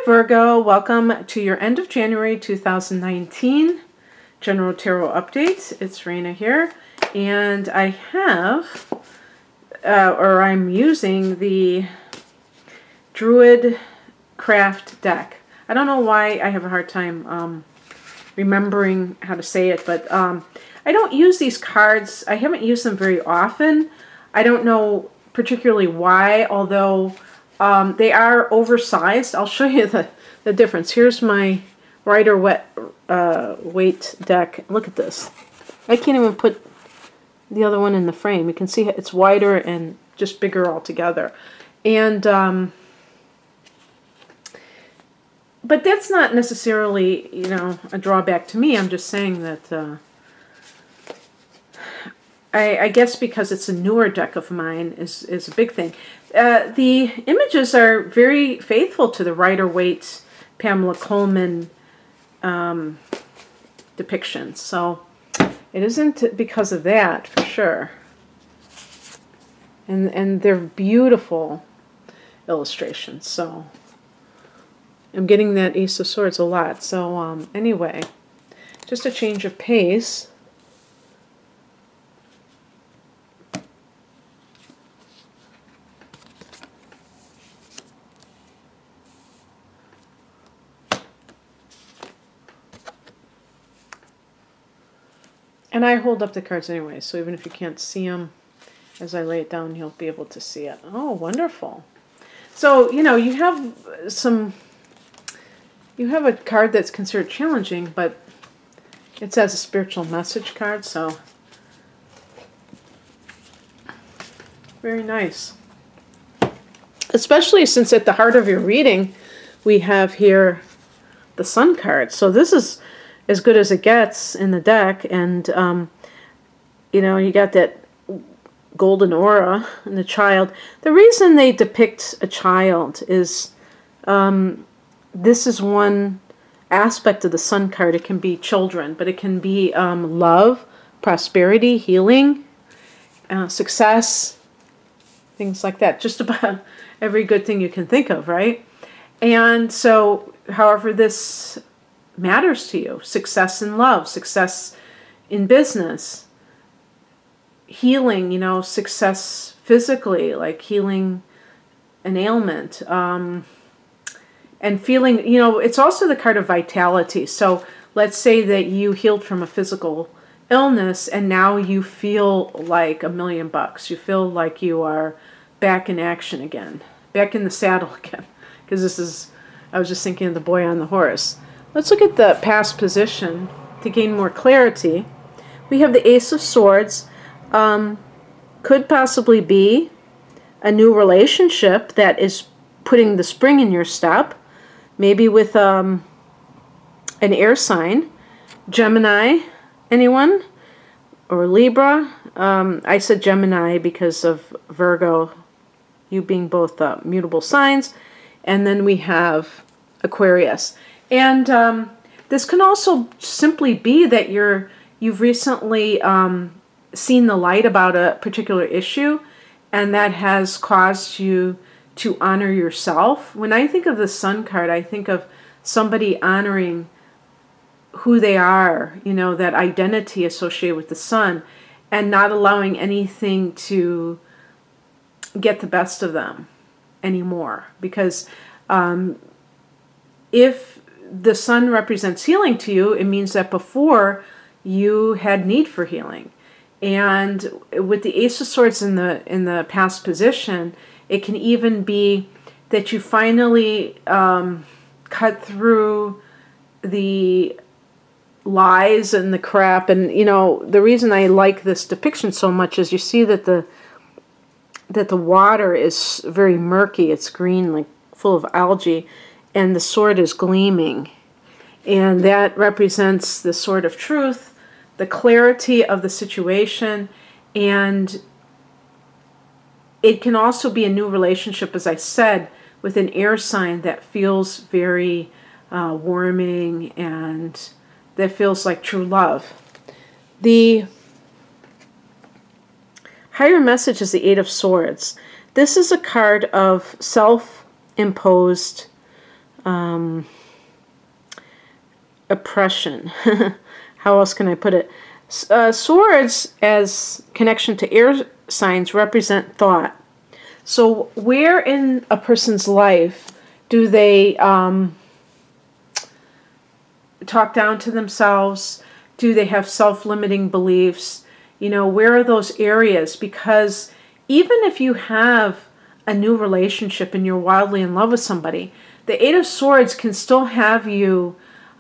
Virgo, welcome to your end of January 2019 General Tarot Update. It's Raina here, and I have, I'm using the Druid Craft deck. I don't know why I have a hard time remembering how to say it, but I don't use these cards. I haven't used them very often. I don't know particularly why, although they are oversized. I'll show you the difference. Here's my Rider Waite deck. Look at this. I can't even put the other one in the frame. You can see it's wider and just bigger altogether. And but that's not necessarily, you know, a drawback to me. I'm just saying that I guess because it's a newer deck of mine is a big thing. The images are very faithful to the Rider Waite Pamela Coleman depictions, so it isn't because of that for sure. And they're beautiful illustrations. So I'm getting that Ace of Swords a lot. So anyway, just a change of pace. And I hold up the cards anyway, so even if you can't see them as I lay it down, you'll be able to see it. Oh, wonderful. So, you know, you have a card that's considered challenging, but it says a spiritual message card, so very nice. Especially since at the heart of your reading, we have here the Sun card. So this is as good as it gets in the deck, and you know, you got that golden aura and the child. The reason they depict a child is this is one aspect of the Sun card. It can be children, but it can be love, prosperity, healing, success, things like that. Just about every good thing you can think of, right? And so, however this matters to you, success in love, success in business, healing, you know, success physically, like healing an ailment, and feeling, you know, it's also the card of vitality. So let's say that you healed from a physical illness and now you feel like $1,000,000. You feel like you are back in action again, back in the saddle again. Because this is, I was just thinking of the boy on the horse. Let's look at the past position to gain more clarity. We have the Ace of Swords. Could possibly be a new relationship that is putting the spring in your step. Maybe with an air sign. Gemini, anyone? Or Libra? I said Gemini because of Virgo, you being both mutable signs. And then we have Aquarius. And this can also simply be that you've recently seen the light about a particular issue, and that has caused you to honor yourself. When I think of the Sun card, I think of somebody honoring who they are, you know, that identity associated with the sun, and not allowing anything to get the best of them anymore. Because if the sun represents healing to you, it means that before you had need for healing. And with the Ace of Swords in the past position, it can even be that you finally cut through the lies and the crap. And you know, the reason I like this depiction so much is you see that the water is very murky. It's green, like full of algae, and the sword is gleaming. And that represents the sword of truth, the clarity of the situation, and it can also be a new relationship, as I said, with an air sign that feels very warming and that feels like true love. The higher message is the Eight of Swords. This is a card of self-imposed oppression. How else can I put it? Swords, as connection to air signs, represent thought. So where in a person's life do they talk down to themselves? Do they have self-limiting beliefs? You know, where are those areas? Because even if you have a new relationship and you're wildly in love with somebody, the Eight of Swords can still have you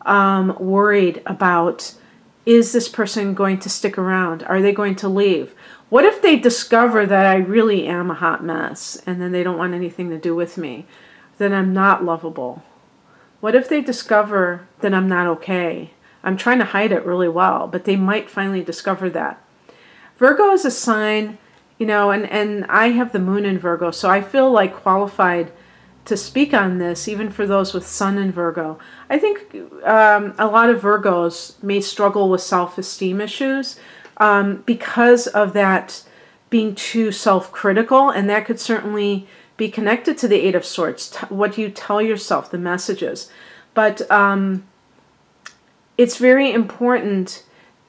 worried about, is this person going to stick around? Are they going to leave? What if they discover that I really am a hot mess and then they don't want anything to do with me? Then I'm not lovable. What if they discover that I'm not okay? I'm trying to hide it really well, but they might finally discover that. Virgo is a sign, you know, and I have the moon in Virgo, so I feel like qualified to speak on this, even for those with sun in Virgo. I think a lot of Virgos may struggle with self-esteem issues because of that being too self-critical, and that could certainly be connected to the Eight of Swords. What do you tell yourself, the messages? But it's very important,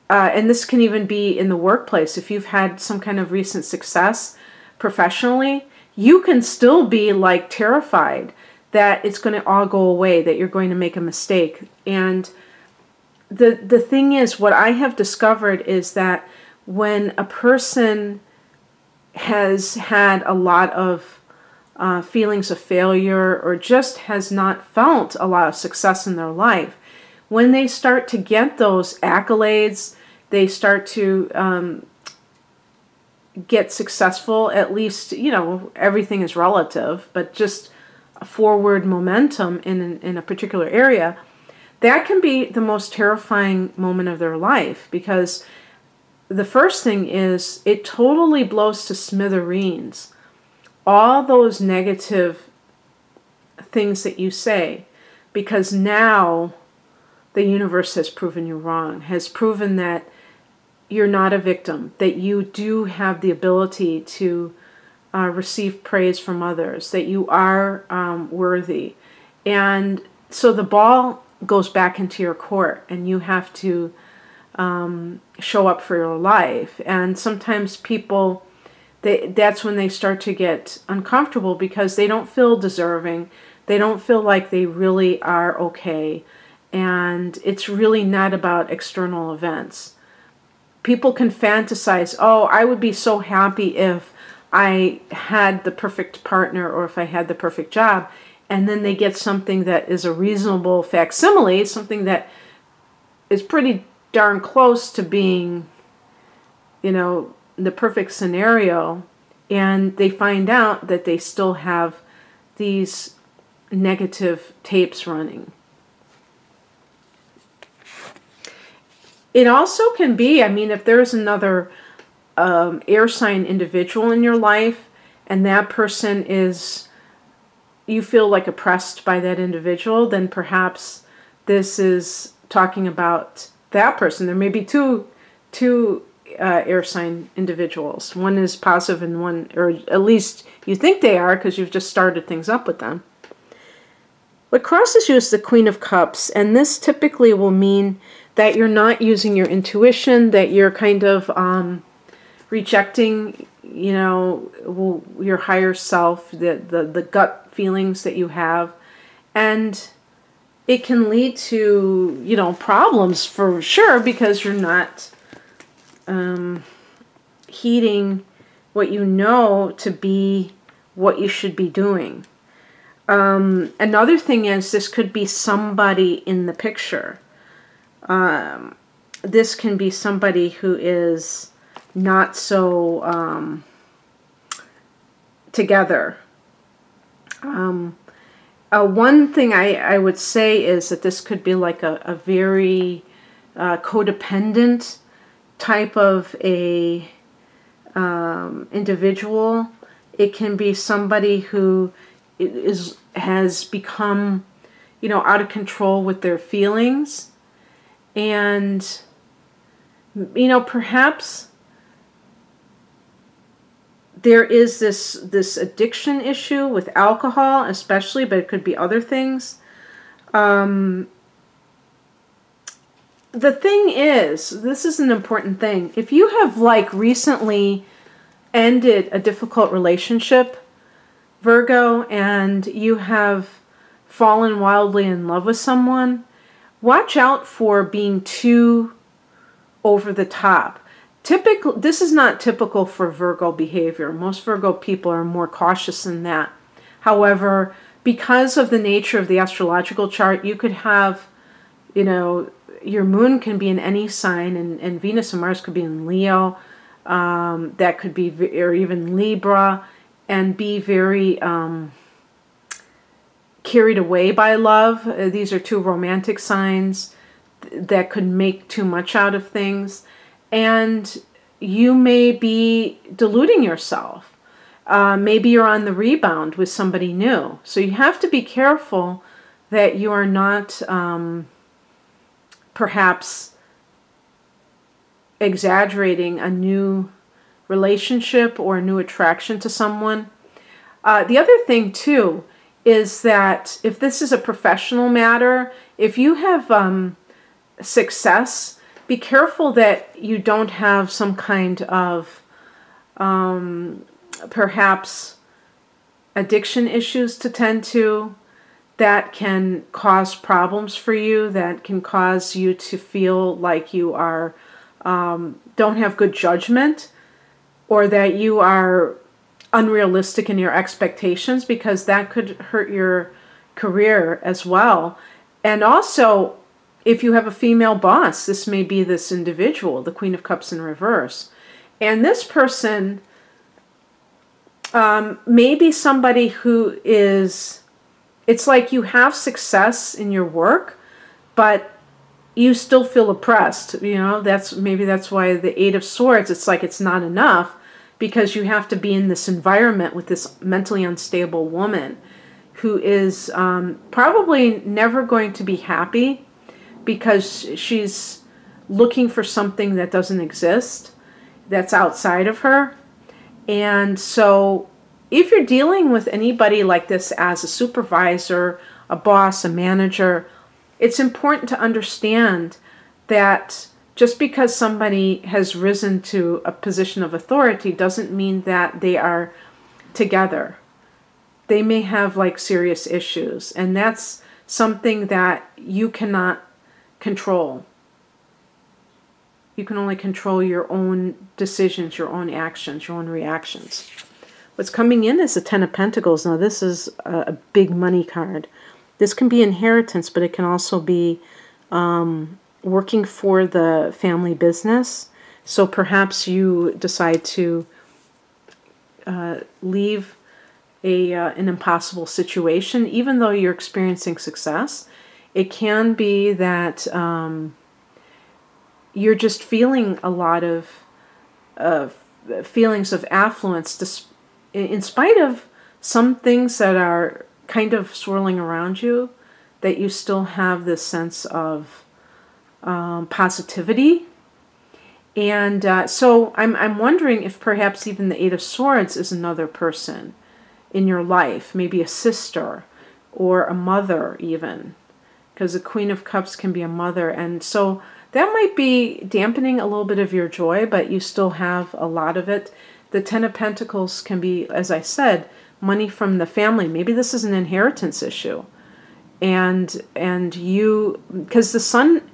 and this can even be in the workplace. If you've had some kind of recent success professionally, you can still be like terrified that it's going to all go away, that you're going to make a mistake. And the thing is, what I have discovered is that when a person has had a lot of feelings of failure or just has not felt a lot of success in their life, when they start to get those accolades, they start to get successful, at least, you know, everything is relative, but just a forward momentum in a particular area, that can be the most terrifying moment of their life, because the first thing is it totally blows to smithereens all those negative things that you say, because now the universe has proven you wrong, has proven that you're not a victim, that you do have the ability to receive praise from others, that you are worthy. And so the ball goes back into your court, and you have to show up for your life. And sometimes people, that's when they start to get uncomfortable, because they don't feel deserving. They don't feel like they really are okay. And it's really not about external events. People can fantasize, oh, I would be so happy if I had the perfect partner or if I had the perfect job. And then they get something that is a reasonable facsimile, something that is pretty darn close to being, you know, the perfect scenario. And they find out that they still have these negative tapes running. It also can be, I mean, if there's another air sign individual in your life, and that person is, you feel like oppressed by that individual, then perhaps this is talking about that person. There may be two air sign individuals. One is positive and one, or at least you think they are, because you've just started things up with them. What crosses you is the Queen of Cups, and this typically will mean that you're not using your intuition, that you're kind of rejecting, you know, your higher self, the gut feelings that you have. And it can lead to, you know, problems for sure, because you're not heeding what you know to be what you should be doing. Another thing is, this could be somebody in the picture. This can be somebody who is not so together. One thing I would say is that this could be like a very codependent type of a individual. It can be somebody who has become, you know, out of control with their feelings. And, you know, perhaps there is this addiction issue with alcohol, especially, but it could be other things. The thing is, this is an important thing. If you have like recently ended a difficult relationship, Virgo, and you have fallen wildly in love with someone, watch out for being too over the top. This is not typical for Virgo behavior. Most Virgo people are more cautious than that. However, because of the nature of the astrological chart, you could have, your moon can be in any sign, and Venus and Mars could be in Leo, that could be, or even Libra, and be very carried away by love. These are two romantic signs that could make too much out of things. And you may be deluding yourself. Maybe you're on the rebound with somebody new. So you have to be careful that you are not perhaps exaggerating a new relationship or a new attraction to someone. The other thing too is that if this is a professional matter, if you have success, be careful that you don't have some kind of perhaps addiction issues to tend to that can cause problems for you, that can cause you to feel like you are don't have good judgment, or that you are unrealistic in your expectations, because that could hurt your career as well. And also, if you have a female boss, this may be this individual, the Queen of Cups in reverse. And this person may be somebody who is, it's like you have success in your work, but you still feel oppressed. That's why the Eight of Swords, it's like it's not enough, because you have to be in this environment with this mentally unstable woman who is probably never going to be happy, because she's looking for something that doesn't exist, that's outside of her. And so if you're dealing with anybody like this as a supervisor, a boss, a manager, it's important to understand that just because somebody has risen to a position of authority doesn't mean that they are together. They may have like serious issues, and that's something that you cannot control. You can only control your own decisions, your own actions, your own reactions. What's coming in is the Ten of Pentacles. Now this is a big money card. This can be inheritance, but it can also be working for the family business. So perhaps you decide to leave an impossible situation, even though you're experiencing success. It can be that you're just feeling a lot of feelings of affluence, in spite of some things that are kind of swirling around you, that you still have this sense of positivity. And so I'm wondering if perhaps even the Eight of Swords is another person in your life, maybe a sister or a mother even, because the Queen of Cups can be a mother. And so that might be dampening a little bit of your joy, but you still have a lot of it. The Ten of Pentacles can be, as I said, money from the family. Maybe this is an inheritance issue. And you, because the sun,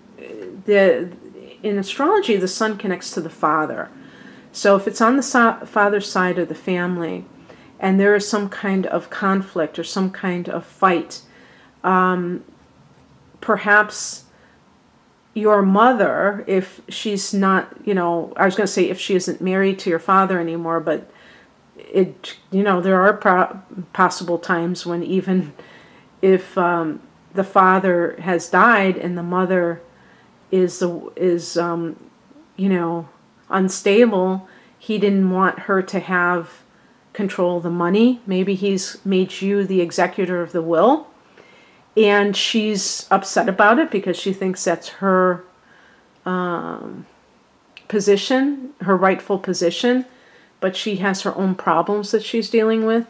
in astrology, the sun connects to the father. So if it's on the father's side of the family, and there is some kind of conflict or some kind of fight, perhaps your mother, if she's not, I was going to say if she isn't married to your father anymore, but there are possible times when even if the father has died and the mother is unstable, he didn't want her to have control of the money. Maybe he's made you the executor of the will, and she's upset about it because she thinks that's her position, her rightful position, but she has her own problems that she's dealing with.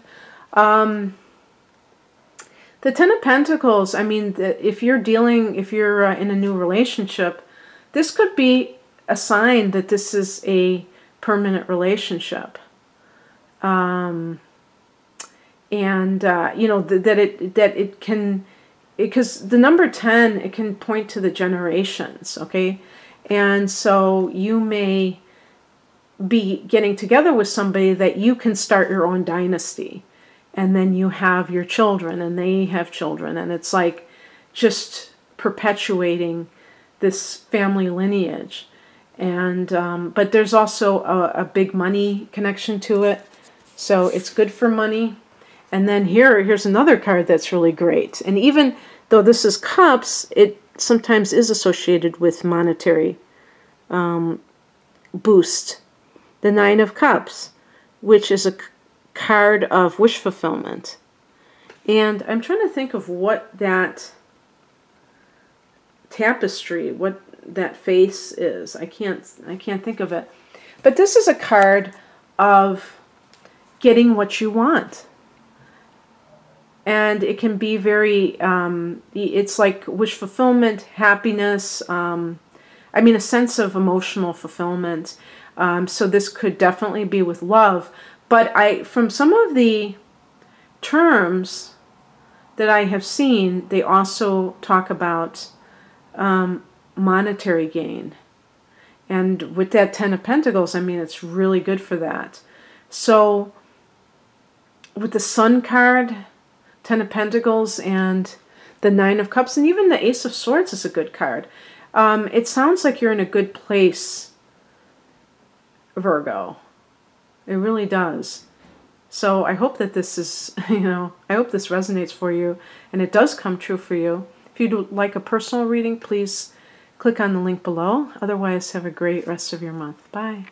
The Ten of Pentacles, I mean, if you're in a new relationship, this could be a sign that this is a permanent relationship. And, you know, that it can, because the number 10, it can point to the generations, okay? And so you may be getting together with somebody that you can start your own dynasty. And then you have your children, and they have children, and it's like just perpetuating this family lineage. And but there's also a big money connection to it, so it's good for money. And then here's another card that's really great. And even though this is cups, it sometimes is associated with monetary boost. The Nine of Cups, which is a card of wish fulfillment. And I'm trying to think of what that tapestry, what that face is. I can't think of it. But this is a card of getting what you want. And it can be very, it's like wish fulfillment, happiness, I mean a sense of emotional fulfillment. So this could definitely be with love. But from some of the terms that I have seen, they also talk about monetary gain. And with that Ten of Pentacles, I mean, it's really good for that. So with the Sun card, Ten of Pentacles, and the Nine of Cups, and even the Ace of Swords is a good card. It sounds like you're in a good place, Virgo. It really does. So I hope that this is, you know, I hope this resonates for you and it does come true for you. If you'd like a personal reading, please click on the link below. Otherwise, have a great rest of your month. Bye.